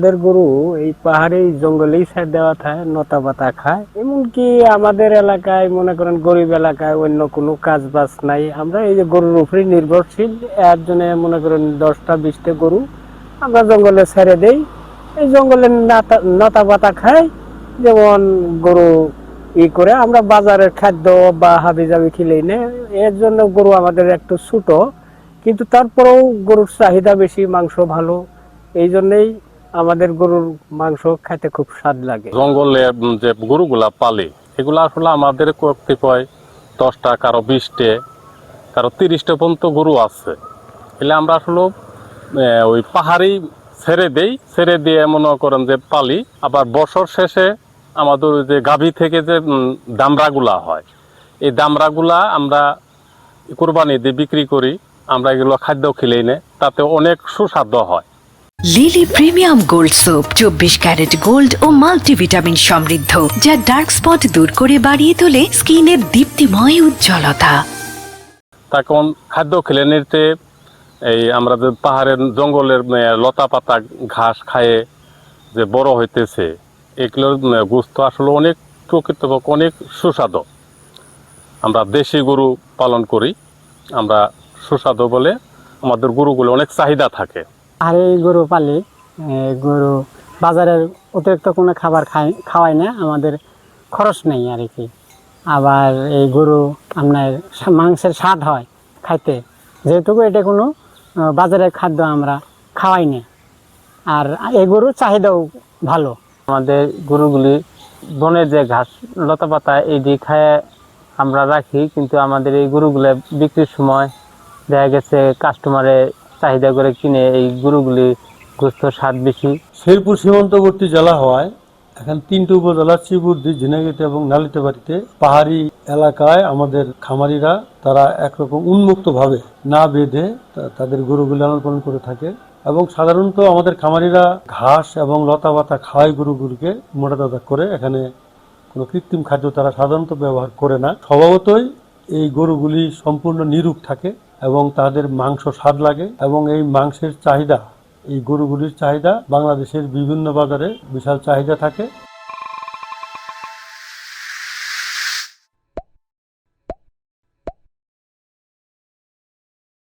আমাদের গরু এই পাহাড়ি জঙ্গলেই ছেড়ে দেওয়া থাকে, লতা পাতা খায়। এমনকি আমাদের এলাকায় মনে করেন গরিব এলাকায় অন্য কোনো কাজ বাজ নাই, আমরা এই যে গরুর উপরে নির্ভরশীল। এর জন্য মনে করেন 10টা 20টা গরু আমরা জঙ্গলে ছেড়ে দেই, এই জঙ্গলের লতা পাতা খায়। যেমন গরু করে আমরা বাজারের খাদ্য বা হাবি জাবি খেলেই না। এর জন্য গরু আমাদের একটু ছোট, কিন্তু তারপরেও গরুর চাহিদা বেশি, মাংস ভালো। এই জন্যই আমাদের গরুর মাংস খেতে খুব স্বাদ লাগে। জঙ্গলে যে গরুগুলা পালি এগুলা আসলে আমাদের কতিপয় 10টা, কারো 20টে, কারো 30টা পর্যন্ত গরু আছে। এলে আমরা আসলে ওই পাহাড়ি ছেড়ে দিয়ে মনে করেন যে পালি। আবার বছর শেষে আমাদের ওই যে গাভী থেকে যে দামড়াগুলা হয়, এই দামড়াগুলা আমরা কুরবানি দিয়ে বিক্রি করি। আমরা এগুলো খাদ্য খেলেই নে, তাতে অনেক সুস্বাদু হয়। Lily premium gold soap 24 carat gold ও মাল্টিভিটামিন সমৃদ্ধ, যা ডার্ক স্পট দূর করে বাড়িয়ে তোলে স্কিনের দীপ্তিময় উজ্জ্বলতা। তখন খাদ্য খেলে নিতে এই আমরা যে পাহাড়ের জঙ্গলের লতা পাতা ঘাস খায়ে যে বড় হইতেছে, এগুলোর গোস্ত আসলে অনেক প্রকৃতপক্ষে অনেক সুস্বাদু। আমরা দেশি গরু পালন করি, আমরা সুস্বাদু বলে আমাদের গরুগুলো অনেক চাহিদা থাকে। আর এই গরু পালি, গরু বাজারের অতিরিক্ত কোনো খাবার খাওয়াই না, আমাদের খরচ নেই আর কি। আবার এই গরু আপনার মাংসের স্বাদ হয় খাইতে, যেহেতু এটা কোনো বাজারের খাদ্য আমরা খাওয়াই না। আর এই গরুর চাহিদাও ভালো। আমাদের গরুগুলি বনের যে ঘাস লতা পাতা এই দিয়ে খায় আমরা রাখি, কিন্তু আমাদের এই গরুগুলো বিক্রির সময় দেখা গেছে কাস্টমারে চাহিদা করে কিনে এই গরুগুলি গোস্তের স্বাদ বেশি। শেরপুর সীমান্তবর্তী জেলা হওয়ায় এখন 3টি উপজেলা শ্রীবুদ্ধি, ঝিনাইগাতি এবং নালিতাবাড়িতে পাহাড়ি এলাকায় আমাদের খামারিরা তারা একরকম উন্মুক্তভাবে না বেঁধে তাদের গরুগুলি লালন পালন করে থাকে। এবং সাধারণত আমাদের খামারিরা ঘাস এবং লতা পাতা খাওয়াই গরুগুলিকে মোটা তাজা করে, এখানে কোনো কৃত্রিম খাদ্য তারা সাধারণত ব্যবহার করে না। স্বভাবতই এই গরুগুলি সম্পূর্ণ নিরূপ থাকে এবং তাদের মাংস স্বাদ লাগে। এবং এই মাংসের চাহিদা, এই গরুগুলির চাহিদা বাংলাদেশের বিভিন্ন বাজারে বিশাল চাহিদা থাকে।